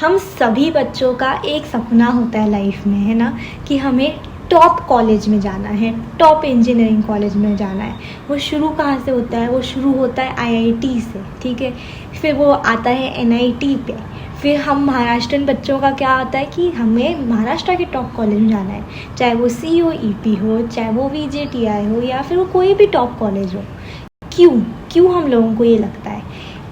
हम सभी बच्चों का एक सपना होता है लाइफ में, है ना, कि हमें टॉप कॉलेज में जाना है, टॉप इंजीनियरिंग कॉलेज में जाना है। वो शुरू कहाँ से होता है? वो शुरू होता है आईआईटी से, ठीक है। फिर वो आता है एनआईटी पे। फिर हम महाराष्ट्रन बच्चों का क्या आता है कि हमें महाराष्ट्र के टॉप कॉलेज में जाना है, चाहे वो सीओईपी हो, चाहे वो वीजेटीआई हो, या फिर वो कोई भी टॉप कॉलेज हो। क्यों क्यों हम लोगों को ये लगता है?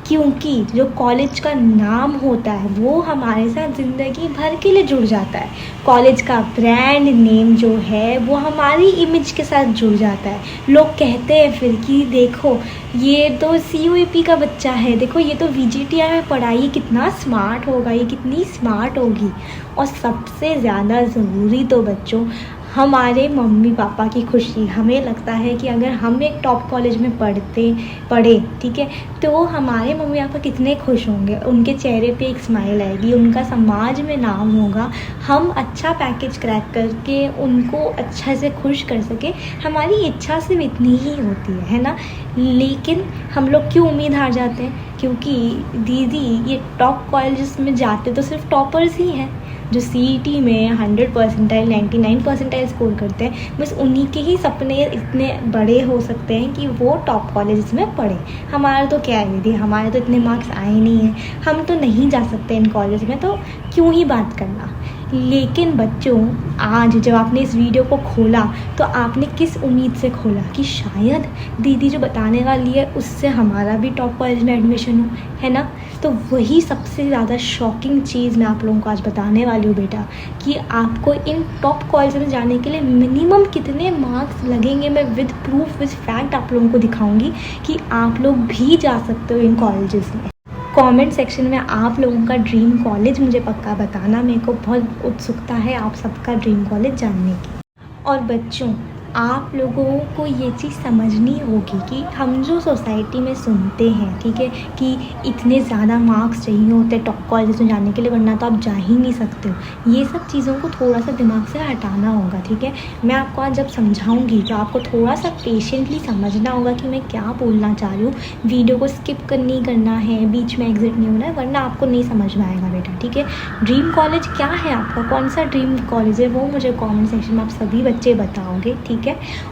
क्योंकि जो कॉलेज का नाम होता है वो हमारे साथ ज़िंदगी भर के लिए जुड़ जाता है। कॉलेज का ब्रांड नेम जो है वो हमारी इमेज के साथ जुड़ जाता है। लोग कहते हैं फिर कि देखो ये तो सीयूईपी का बच्चा है, देखो ये तो वीजीटीआई में पढ़ा, ये कितना स्मार्ट होगा, ये कितनी स्मार्ट होगी। और सबसे ज़्यादा ज़रूरी तो बच्चों हमारे मम्मी पापा की खुशी। हमें लगता है कि अगर हम एक टॉप कॉलेज में पढ़े, ठीक है, तो हमारे मम्मी पापा कितने खुश होंगे, उनके चेहरे पे एक स्माइल आएगी, उनका समाज में नाम होगा, हम अच्छा पैकेज क्रैक करके उनको अच्छा से खुश कर सके। हमारी इच्छा सिर्फ इतनी ही होती है ना। लेकिन हम लोग क्यों उम्मीद हार जाते हैं? क्योंकि दीदी ये टॉप कॉलेजेस में जाते तो सिर्फ टॉपर्स ही हैं, जो सीईटी में 100% 99% स्कोर करते हैं। बस उन्हीं के ही सपने इतने बड़े हो सकते हैं कि वो टॉप कॉलेज में पढ़े। हमारा तो क्या है दीदी, हमारे तो इतने मार्क्स आए नहीं हैं, हम तो नहीं जा सकते इन कॉलेज में, तो क्यों ही बात करना। लेकिन बच्चों, आज जब आपने इस वीडियो को खोला तो आपने किस उम्मीद से खोला कि शायद दीदी जो बताने वाली है उससे हमारा भी टॉप कॉलेज में एडमिशन हो, है ना। तो वही सबसे ज़्यादा शॉकिंग चीज़ मैं आप लोगों को आज बताने वाली हूँ बेटा, कि आपको इन टॉप कॉलेज में जाने के लिए मिनिमम कितने मार्क्स लगेंगे। मैं विद प्रूफ विद फैक्ट आप लोगों को दिखाऊंगी कि आप लोग भी जा सकते हो इन कॉलेजेस में। कमेंट सेक्शन में आप लोगों का ड्रीम कॉलेज मुझे पक्का बताना, मेरे को बहुत उत्सुकता है आप सबका ड्रीम कॉलेज जानने की। और बच्चों, आप लोगों को ये चीज़ समझनी होगी कि हम जो सोसाइटी में सुनते हैं, ठीक है, कि इतने ज़्यादा मार्क्स चाहिए होते हैं टॉप कॉलेज में जाने के लिए, वरना तो आप जा ही नहीं सकते हो। ये सब चीज़ों को थोड़ा सा दिमाग से हटाना होगा, ठीक है। मैं आपको आज जब समझाऊंगी तो आपको थोड़ा सा पेशेंटली समझना होगा कि मैं क्या बोलना चाह रही हूँ। वीडियो को स्किप नहीं करना है, बीच में एग्जिट नहीं होना है, वरना आपको नहीं समझ में आएगा बेटा, ठीक है। ड्रीम कॉलेज क्या है आपका, कौन सा ड्रीम कॉलेज है, वो मुझे कॉमेंट सेक्शन में आप सभी बच्चे बताओगे, ठीक है।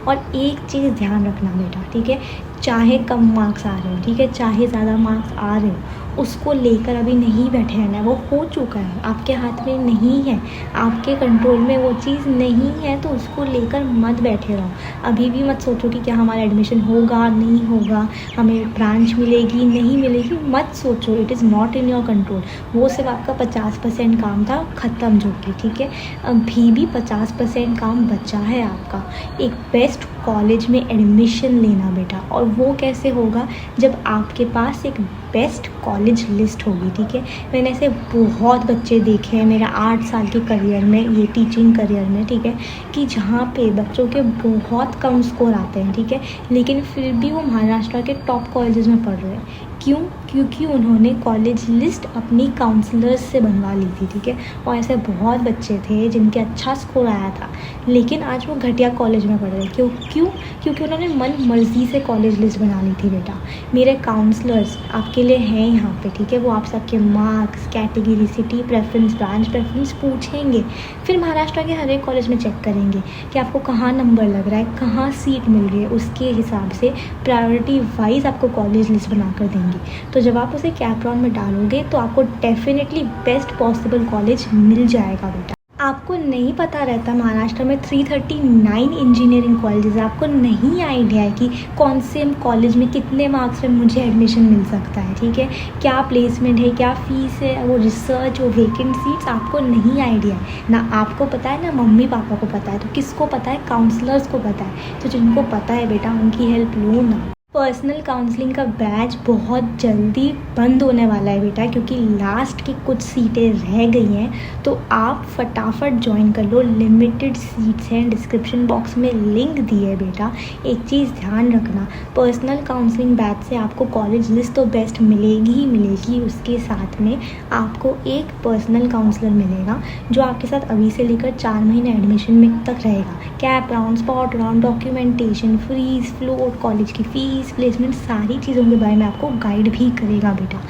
और एक चीज़ ध्यान रखना बेटा, ठीक है, चाहे कम मार्क्स आ रहे हो, ठीक है, चाहे ज़्यादा मार्क्स आ रहे हो, उसको लेकर अभी नहीं बैठे रहना है। वो हो चुका है, आपके हाथ में नहीं है, आपके कंट्रोल में वो चीज़ नहीं है, तो उसको लेकर मत बैठे रहो। अभी भी मत सोचो कि क्या हमारा एडमिशन होगा नहीं होगा, हमें ब्रांच मिलेगी नहीं मिलेगी, मत सोचो। It is not in your control. वो सिर्फ आपका 50% काम था, ख़त्म जो कि, ठीक है। अभी भी 50% काम बचा है आपका, एक बेस्ट कॉलेज में एडमिशन लेना बेटा। और वो कैसे होगा? जब आपके पास एक बेस्ट कॉलेज लिस्ट होगी, ठीक है। मैंने ऐसे बहुत बच्चे देखे हैं मेरे 8 साल के करियर में, ये टीचिंग करियर में, ठीक है, कि जहाँ पे बच्चों के बहुत कम स्कोर आते हैं, ठीक है, लेकिन फिर भी वो महाराष्ट्र के टॉप कॉलेजेस में पढ़ रहे हैं। क्यों? क्योंकि उन्होंने कॉलेज लिस्ट अपनी काउंसलर्स से बनवा ली थी, ठीक है। और ऐसे बहुत बच्चे थे जिनके अच्छा स्कोर आया था, लेकिन आज वो घटिया कॉलेज में पढ़ रहे। क्यों? क्योंकि उन्होंने मन मर्जी से कॉलेज लिस्ट बना ली थी बेटा। मेरे काउंसलर्स आपके लिए हैं यहाँ पे, ठीक है। वो आप सबके marks, category, city preference, branch preference पूछेंगे, फिर महाराष्ट्र के हर एक कॉलेज में चेक करेंगे कि आपको कहाँ नंबर लग रहा है, कहाँ सीट मिल रही है, उसके हिसाब से प्रायोरिटी वाइज आपको कॉलेज लिस्ट बना कर देंगे। तो जब आप उसे कैपराउंड में डालोगे तो आपको डेफिनेटली बेस्ट पॉसिबल कॉलेज मिल जाएगा बेटा। आपको नहीं पता रहता महाराष्ट्र में 339 इंजीनियरिंग कॉलेजेस, आपको नहीं आइडिया है कि कौन से कॉलेज में कितने मार्क्स में मुझे एडमिशन मिल सकता है, ठीक है, क्या प्लेसमेंट है, क्या फ़ीस है, वो रिसर्च, वो वेकेंट सीट्स, आपको नहीं आइडिया है। ना आपको पता है, ना मम्मी पापा को पता है। तो किसको पता है? काउंसलर्स को पता है। तो जिनको पता है बेटा, उनकी हेल्प लो ना। पर्सनल काउंसलिंग का बैच बहुत जल्दी बंद होने वाला है बेटा, क्योंकि लास्ट की कुछ सीटें रह गई हैं। तो आप फटाफट ज्वाइन कर लो, लिमिटेड सीट्स हैं, डिस्क्रिप्शन बॉक्स में लिंक दी है बेटा। एक चीज़ ध्यान रखना, पर्सनल काउंसलिंग बैच से आपको कॉलेज लिस्ट तो बेस्ट मिलेगी ही मिलेगी, उसके साथ में आपको एक पर्सनल काउंसलर मिलेगा जो आपके साथ अभी से लेकर 4 महीने एडमिशन में तक रहेगा। Cap round, spot round, documentation, fees, float, college की फ़ीस, चीज़ प्लेसमेंट सारी चीज़ों के बारे में आपको गाइड भी करेगा बेटा।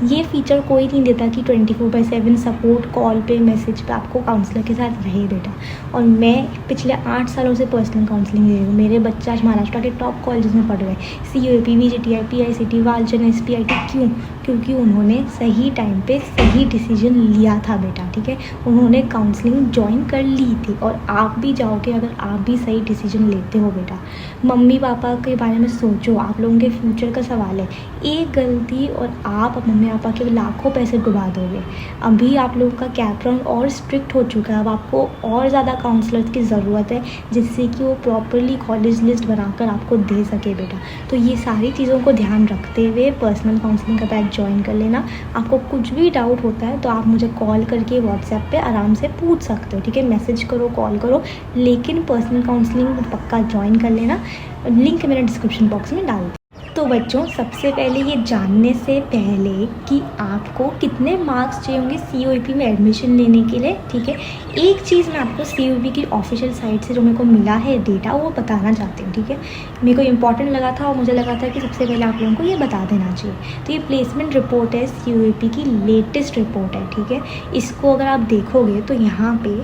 ये फीचर कोई नहीं देता कि 24/7 सपोर्ट कॉल पे मैसेज पे आपको काउंसलर के साथ रहे बेटा। और मैं पिछले 8 सालों से पर्सनल काउंसलिंग दे रही हूँ। मेरे बच्चे आज महाराष्ट्र के टॉप कॉलेजेस में पढ़ रहे हैं, CUEP, VJTI, PICT, Walchand, SPIT। क्यों? क्योंकि उन्होंने सही टाइम पे सही डिसीजन लिया था बेटा, ठीक है। उन्होंने काउंसलिंग ज्वाइन कर ली थी और आप भी जाओगे अगर आप भी सही डिसीजन लेते हो बेटा। मम्मी पापा के बारे में सोचो, आप लोगों के फ्यूचर का सवाल है। एक गलती और आप मम्मी पापा के लाखों पैसे डुबा दोगे। अभी आप लोगों का कैप राउंड और स्ट्रिक्ट हो चुका है, अब आपको और ज़्यादा काउंसलर्स की ज़रूरत है जिससे कि वो प्रॉपरली कॉलेज लिस्ट बनाकर आपको दे सके बेटा। तो ये सारी चीज़ों को ध्यान रखते हुए पर्सनल काउंसलिंग का बैच ज्वाइन कर लेना। आपको कुछ भी डाउट होता है तो आप मुझे कॉल करके व्हाट्सएप पे आराम से पूछ सकते हो, ठीक है। मैसेज करो, कॉल करो, लेकिन पर्सनल काउंसलिंग पक्का ज्वाइन कर लेना। लिंक मैंने डिस्क्रिप्शन बॉक्स में डाल दी। तो बच्चों, सबसे पहले ये जानने से पहले कि आपको कितने मार्क्स चाहिए होंगे CUEP में एडमिशन लेने के लिए, ठीक है, एक चीज़ मैं आपको CUEP की ऑफिशियल साइट से जो मेरे को मिला है डेटा वो बताना चाहती हूँ, ठीक है। मेरे को इम्पॉर्टेंट लगा था और मुझे लगा था कि सबसे पहले आप लोगों को ये बता देना चाहिए। तो ये प्लेसमेंट रिपोर्ट है, CUEP की लेटेस्ट रिपोर्ट है, ठीक है। इसको अगर आप देखोगे तो यहाँ पे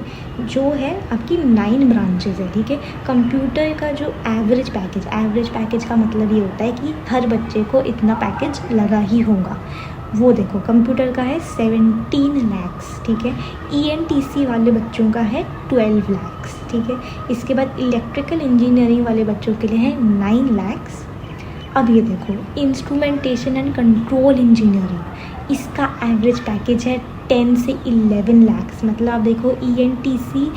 जो है आपकी 9 ब्रांचेज है, ठीक है। कंप्यूटर का जो एवरेज पैकेज का मतलब ये होता है कि हर बच्चे को इतना पैकेज लगा ही होगा। वो देखो, कंप्यूटर का है 17 लाख्स, ठीक है। ENTC वाले बच्चों का है 12 लाख्स, ठीक है। इसके बाद इलेक्ट्रिकल इंजीनियरिंग वाले बच्चों के लिए है 9 लाख्स। अब ये देखो, इंस्ट्रूमेंटेशन एंड कंट्रोल इंजीनियरिंग, इसका एवरेज पैकेज है 10 से 11 लाख्स। मतलब आप देखो, ENTC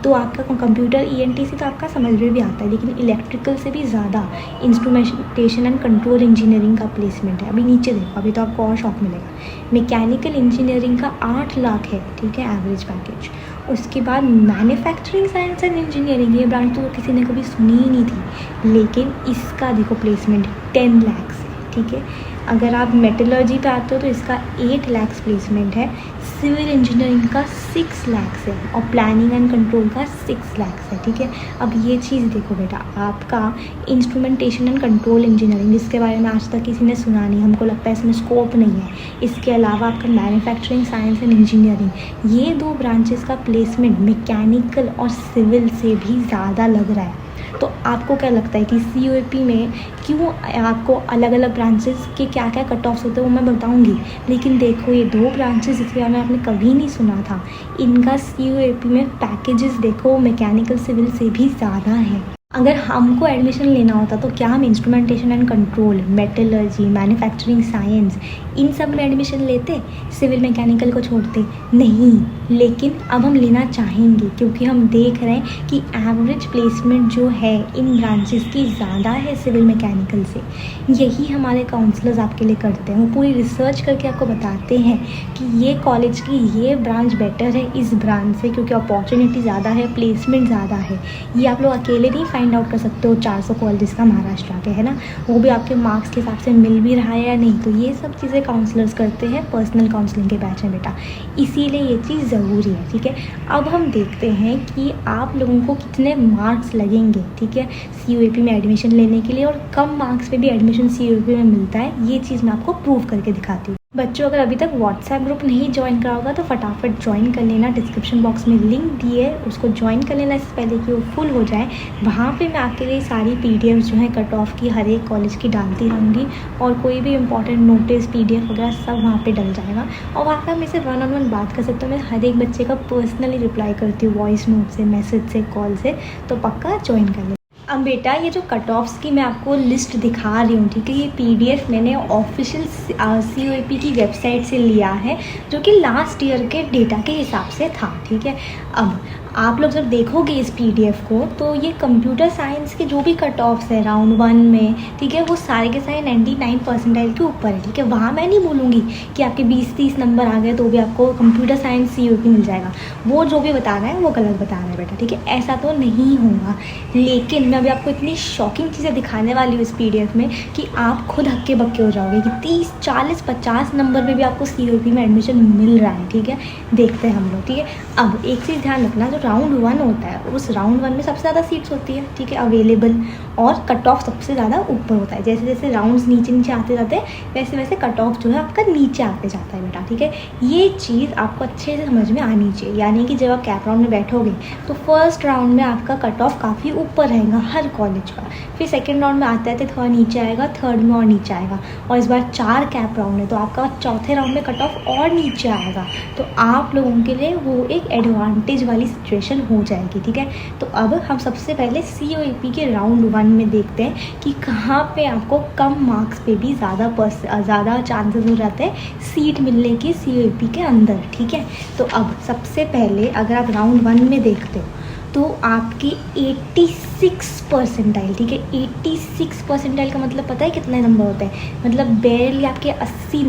तो आपका कंप्यूटर ENTC तो आपका समझ में भी आता है, लेकिन इलेक्ट्रिकल से भी ज़्यादा इंस्ट्रूमेंटेशन एंड कंट्रोल इंजीनियरिंग का प्लेसमेंट है। अभी नीचे देखो, अभी तो आपको और शॉक मिलेगा। मैकेनिकल इंजीनियरिंग का 8 लाख है, ठीक है, एवरेज पैकेज। उसके बाद मैन्युफैक्चरिंग साइंस एंड इंजीनियरिंग, ये ब्रांच तो किसी ने कभी सुनी ही नहीं थी, लेकिन इसका देखो प्लेसमेंट 10 लाख्स है, ठीक है। अगर आप मेटलर्जी पे आते हो तो इसका 8 लाख्स प्लेसमेंट है। सिविल इंजीनियरिंग का 6 लाख्स है और प्लानिंग एंड कंट्रोल का 6 लाख्स है, ठीक है। अब ये चीज़ देखो बेटा, आपका इंस्ट्रूमेंटेशन एंड कंट्रोल इंजीनियरिंग, जिसके बारे में आज तक किसी ने सुना नहीं, हमको लगता है इसमें स्कोप नहीं है। इसके अलावा आपका मैन्युफैक्चरिंग साइंस एंड इंजीनियरिंग, ये 2 ब्रांचेस का प्लेसमेंट मैकेनिकल और सिविल से भी ज़्यादा लग रहा है। तो आपको क्या लगता है कि CUEP में क्यों आपको अलग अलग ब्रांचेस के क्या क्या कट ऑफ्स होते हैं वो मैं बताऊंगी, लेकिन देखो ये 2 ब्रांचेस इसके बारे में आपने कभी नहीं सुना था, इनका CUEP में पैकेजेस देखो मैकेनिकल सिविल से भी ज़्यादा है। अगर हमको एडमिशन लेना होता तो क्या हम instrumentation and control, metallurgy, manufacturing science, इन सब में एडमिशन लेते, सिविल मैकेनिकल को छोड़ते? नहीं, लेकिन अब हम लेना चाहेंगे क्योंकि हम देख रहे हैं कि एवरेज प्लेसमेंट जो है इन ब्रांचेस की ज़्यादा है सिविल मैकेनिकल से। यही हमारे काउंसलर्स आपके लिए करते हैं, वो पूरी रिसर्च करके आपको बताते हैं कि ये कॉलेज की ये ब्रांच बेटर है इस ब्रांच से, क्योंकि अपॉर्चुनिटी ज़्यादा है, प्लेसमेंट ज़्यादा है। ये आप लोग अकेले नहीं फाइंड आउट कर सकते हो 400 कॉलेजेस का महाराष्ट्र के, है ना, वो भी आपके मार्क्स के हिसाब से मिल भी रहा है या नहीं। तो ये सब चीज़ें काउंसलर्स करते हैं पर्सनल काउंसलिंग के बैच में बेटा, इसीलिए ये चीज़ ज़रूरी है, ठीक है। अब हम देखते हैं कि आप लोगों को कितने मार्क्स लगेंगे, ठीक है, CUEP में एडमिशन लेने के लिए, और कम मार्क्स पे भी एडमिशन CUEP में मिलता है। ये चीज़ मैं आपको प्रूव करके दिखाती हूँ। बच्चों, अगर अभी तक व्हाट्सएप ग्रुप नहीं ज्वाइन करा होगा तो फटाफट ज्वाइन कर लेना। डिस्क्रिप्शन बॉक्स में लिंक दी है, उसको ज्वाइन कर लेना इससे पहले कि वो फुल हो जाए। वहाँ पे मैं आपके लिए सारी PDF जो है कट ऑफ की हर एक कॉलेज की डालती रहूँगी, और कोई भी इंपॉर्टेंट नोटिस PDF वगैरह सब वहाँ पे डल जाएगा, और वहाँ पर मेरे से 1-on-1 बात कर सकते हो। मैं हर एक बच्चे का पर्सनली रिप्लाई करती हूँ, वॉइस नोट से, मैसेज से, कॉल से, तो पक्का ज्वाइन कर लेना। अब बेटा, ये जो कट ऑफ्स की मैं आपको लिस्ट दिखा रही हूँ, ठीक है, ये PDF मैंने ऑफिशियल CUEP की वेबसाइट से लिया है, जो कि लास्ट ईयर के डेटा के हिसाब से था, ठीक है। अब आप लोग जब देखोगे इस PDF को तो ये कंप्यूटर साइंस के जो भी कट ऑफ्स है राउंड 1 में, ठीक है, वो सारे के सारे 99 परसेंटाइल के ऊपर है, ठीक है। वहाँ मैं नहीं बोलूँगी कि आपके 20-30 नंबर आ गए तो भी आपको कंप्यूटर साइंस CUEP मिल जाएगा। वो जो भी बता रहा है वो गलत बता रहा है बेटा, ठीक है, ऐसा तो नहीं होगा। लेकिन मैं अभी आपको इतनी शॉकिंग चीज़ें दिखाने वाली हूँ इस PDF में कि आप खुद हक्के बक्के हो जाओगे कि 30, 40, 50 नंबर पर भी आपको CUEP में एडमिशन मिल रहा है, ठीक है। देखते हैं हम लोग, ठीक है। अब एक चीज़ ध्यान रखना, जो राउंड 1 होता है उस राउंड 1 में सबसे ज़्यादा सीट्स होती है, ठीक है, अवेलेबल, और कट ऑफ सबसे ज़्यादा ऊपर होता है। जैसे जैसे राउंड्स नीचे नीचे आते जाते हैं वैसे वैसे कट ऑफ जो है आपका नीचे आते जाता है बेटा, ठीक है। ये चीज़ आपको अच्छे से समझ में आनी चाहिए, यानी कि जब आप कैप राउंड में बैठोगे तो फर्स्ट राउंड में आपका कट ऑफ काफ़ी ऊपर रहेगा हर कॉलेज का, फिर सेकेंड राउंड में आते आते थोड़ा नीचे आएगा, थर्ड में और नीचे आएगा, और इस बार 4 कैप राउंड है तो आपका चौथे राउंड में कट ऑफ और नीचे आएगा। तो आप लोगों के लिए वो एक एडवांटेज वाली सिचुएशन हो जाएगी, ठीक है। तो अब हम सबसे पहले COAP के राउंड 1 में देखते हैं कि कहाँ पे आपको कम मार्क्स पे भी ज़्यादा चांसेस हो जाते हैं सीट मिलने की COAP के अंदर, ठीक है। तो अब सबसे पहले अगर आप राउंड 1 में देखते हो तो आपकी 86 परसेंटाइल, ठीक है, 86 परसेंटाइल का मतलब पता है कितने नंबर होते हैं, मतलब बेरली आपके 80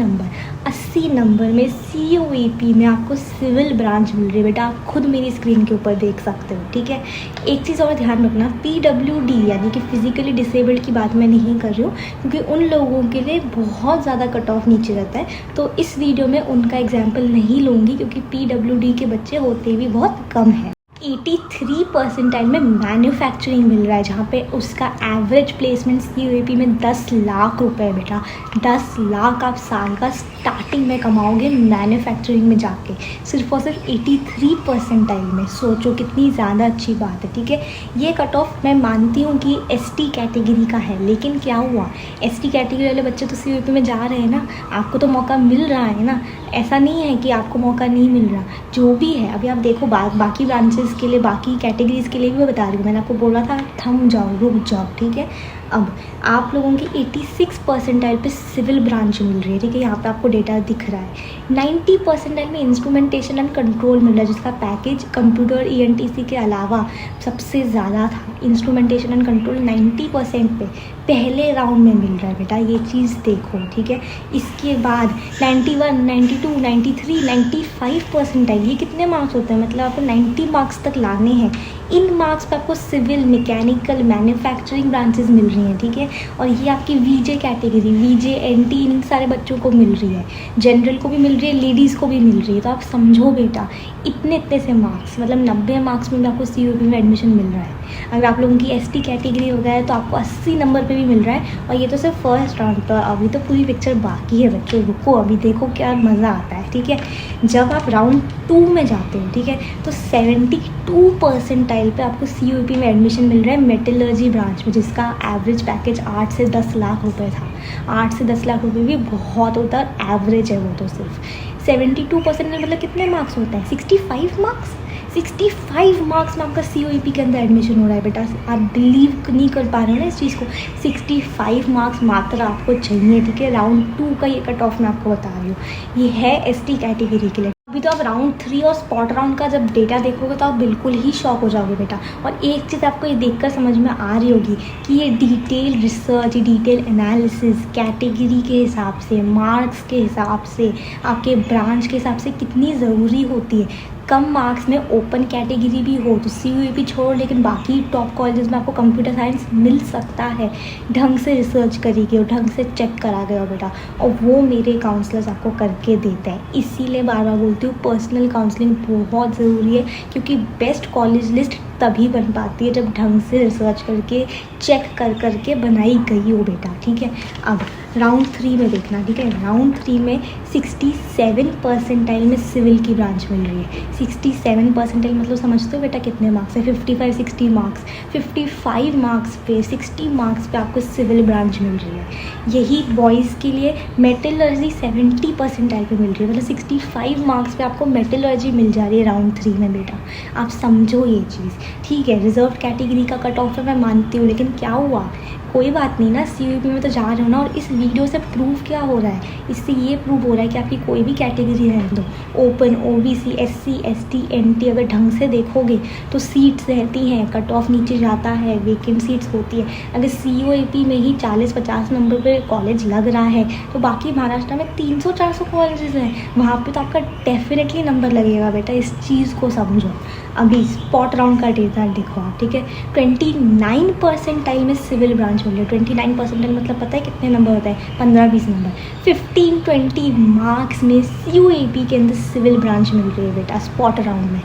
नंबर में COAP में आपको सिविल ब्रांच मिल रही है बेटा। आप खुद मेरी स्क्रीन के ऊपर देख सकते हो, ठीक है। एक चीज़ और ध्यान रखना, PWD यानी कि फिजिकली डिसेबल्ड की बात मैं नहीं कर रही हूँ क्योंकि उन लोगों के लिए बहुत ज़्यादा कट ऑफ नीचे रहता है, तो इस वीडियो में उनका एग्जाम्पल नहीं लूँगी क्योंकि PWD के बच्चे होते भी बहुत कम हैं। 83 परसेंटाइल में मैन्युफैक्चरिंग मिल रहा है जहाँ पे उसका एवरेज प्लेसमेंट COAP में 10 लाख रुपए बेटा, 10 लाख आप साल का स्टार्टिंग में कमाओगे मैन्युफैक्चरिंग में जाके, सिर्फ और सिर्फ 83 परसेंटाइल में। सोचो कितनी ज़्यादा अच्छी बात है, ठीक है। ये कट ऑफ मैं मानती हूँ कि ST कैटेगरी का है, लेकिन क्या हुआ, ST कैटेगरी वाले बच्चे तो COAP में जा रहे हैं ना, आपको तो मौका मिल रहा है ना, ऐसा नहीं है कि आपको मौका नहीं मिल रहा। जो भी है अभी आप देखो बाकी ब्रांचेस के लिए, बाकी कैटेगरीज़ के लिए भी मैं बता रही हूँ, मैंने आपको बोला था थम जाओ, रुक जाओ, ठीक है। अब आप लोगों की 86 परसेंटाइल पे सिविल ब्रांच मिल रही है, ठीक है, यहाँ पे आपको डेटा दिख रहा है। 90 परसेंटाइल में इंस्ट्रूमेंटेशन एंड कंट्रोल मिल रहा है जिसका पैकेज कंप्यूटर ENTC के अलावा सबसे ज़्यादा था। इंस्ट्रूमेंटेशन एंड कंट्रोल 90% पे पहले राउंड में मिल रहा है बेटा, ये चीज़ देखो, ठीक है। इसके बाद 91, 92, 93, 95 परसेंटाइल, ये कितने मार्क्स होते हैं, मतलब आपको 90 मार्क्स तक लाने हैं। इन मार्क्स पे आपको सिविल, मैकेनिकल, मैन्युफैक्चरिंग ब्रांचेस मिल रही हैं, ठीक है। और ये आपकी VJ कैटेगरी, VJ NT इन सारे बच्चों को मिल रही है, जनरल को भी मिल रही है, लेडीज़ को भी मिल रही है। तो आप समझो बेटा इतने से मार्क्स, मतलब 90 मार्क्स में भी आपको COAP में एडमिशन मिल रहा है। अगर आप लोगों की ST कैटेगरी हो गया है तो आपको 80 नंबर पे भी मिल रहा है, और ये तो सिर्फ फर्स्ट राउंड पर, अभी तो पूरी पिक्चर बाकी है बच्चों, रुको अभी देखो क्या मज़ा आता है, ठीक है। जब आप राउंड 2 में जाते हो, ठीक है, तो 72 परसेंटाइल पे आपको COAP में एडमिशन मिल रहा है मेटलर्जी ब्रांच में, जिसका एवरेज पैकेज 8 से 10 लाख रुपए था। 8 से 10 लाख रुपए भी बहुत होता है, एवरेज है वो तो सिर्फ। 72% में मतलब कितने मार्क्स होते हैं, 65 मार्क्स। 65 मार्क्स में आपका COAP के अंदर एडमिशन हो रहा है बेटा, आप बिलीव नहीं कर पा रहे हो ना इस चीज़ को। 65 मार्क्स मात्र आपको चाहिए, ठीक है। राउंड 2 का ये कट ऑफ मैं आपको बता रही हूँ, ये है ST कैटेगरी के लिए। अभी तो आप राउंड 3 और स्पॉट राउंड का जब डेटा देखोगे तो आप बिल्कुल ही शॉक हो जाओगे बेटा। और एक चीज़ आपको ये देखकर समझ में आ रही होगी कि ये detail research, detail analysis category के हिसाब से, मार्क्स के हिसाब से, आपके ब्रांच के हिसाब से कितनी ज़रूरी होती है। कम मार्क्स में ओपन कैटेगरी भी हो तो COAP छोड़ो, लेकिन बाकी टॉप कॉलेजेस में आपको कंप्यूटर साइंस मिल सकता है, ढंग से रिसर्च करी गई हो, ढंग से चेक करा गया हो बेटा, और वो मेरे काउंसलर्स आपको करके देते हैं। इसीलिए बार बार बोलती हूँ पर्सनल काउंसलिंग बहुत ज़रूरी है, क्योंकि बेस्ट कॉलेज लिस्ट तभी बन पाती है जब ढंग से रिसर्च करके चेक करके बनाई गई हो बेटा, ठीक है। अब राउंड 3 में देखना, ठीक है। राउंड 3 में 67 परसेंटाइल में सिविल की ब्रांच मिल रही है। 67 परसेंटाइल मतलब समझते हो बेटा कितने मार्क्स है, 55-60 मार्क्स। 55 मार्क्स पे 60 मार्क्स पे आपको सिविल ब्रांच मिल रही है। यही बॉयज़ के लिए मेटलर्जी 70 परसेंटाइल पे मिल रही है, मतलब 65 मार्क्स पे आपको मेटलर्जी मिल जा रही है राउंड 3 में बेटा। आप समझो ये चीज़, ठीक है। रिजर्व कैटेगरी का कट ऑफ है मैं मानती हूँ, लेकिन क्या हुआ, कोई बात नहीं ना, COAP में तो जा रहे हो ना। और इस वीडियो से प्रूव क्या हो रहा है, इससे ये प्रूव हो रहा है कि आपकी कोई भी कैटेगरी रहने दो, open, OBC, SC, ST, NT, अगर ढंग से देखोगे तो सीट्स रहती हैं, कट ऑफ नीचे जाता है, वेकेंट सीट्स होती है। अगर COAP में ही 40-50 नंबर पे कॉलेज लग रहा है तो बाकी महाराष्ट्र में 300-400 कॉलेजेस हैं, वहाँ पे तो आपका डेफिनेटली नंबर लगेगा बेटा, इस चीज़ को समझो। अभी स्पॉट राउंड का डेटा देखो आप, ठीक है। 29 परसेंटाइल में सिविल ब्रांच छोड़ लिया। 29 परसेंटाइल मतलब पता है कितने नंबर होता है? 15-20 नंबर। 15-20 मार्क्स में CUAP के अंदर सिविल ब्रांच मिल रही है बेटा, स्पॉट अराउंड में।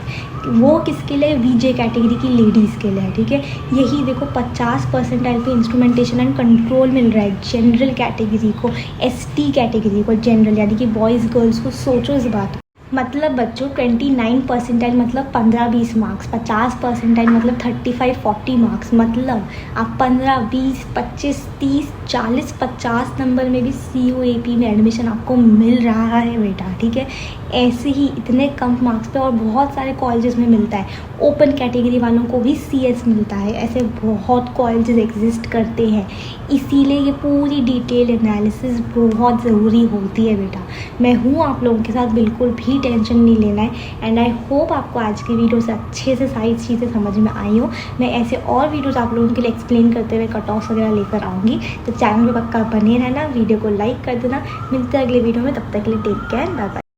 वो किसके लिए? VJ कैटेगरी की लेडीज़ के लिए, ठीक है। यही देखो 50 परसेंटाइल पे इंस्ट्रूमेंटेशन एंड कंट्रोल मिल रहा है जनरल कैटेगरी को, ST कैटेगरी को, जनरल यानी कि बॉयज़ गर्ल्स को। सोचो इस बात को। मतलब बच्चों 29 परसेंटाइल मतलब 15-20 मार्क्स, 50 परसेंटाइल मतलब 35-40 मार्क्स। मतलब आप 15, 20, 25, 30, 40, 50 नंबर में भी CUAP में एडमिशन आपको मिल रहा है बेटा, ठीक है। ऐसे ही इतने कम मार्क्स पे और बहुत सारे कॉलेजेस में मिलता है। ओपन कैटेगरी वालों को भी CS मिलता है। ऐसे बहुत कॉलेजेस एग्जिस्ट करते हैं, इसीलिए ये पूरी डिटेल एनालिसिस बहुत ज़रूरी होती है बेटा। मैं हूँ आप लोगों के साथ, बिल्कुल भी टेंशन नहीं लेना है। एंड आई होप आपको आज की वीडियो से अच्छे से सारी चीज़ें समझ में आई हो। मैं ऐसे और वीडियोस आप लोगों के लिए एक्सप्लेन करते हुए कट ऑफ वगैरह लेकर आऊँगी, तो चैनल पर पक्का बने रहना, वीडियो को लाइक कर देना। मिलते हैं अगले वीडियो में, तब तक के लिए टेक केयर, बाय बाय।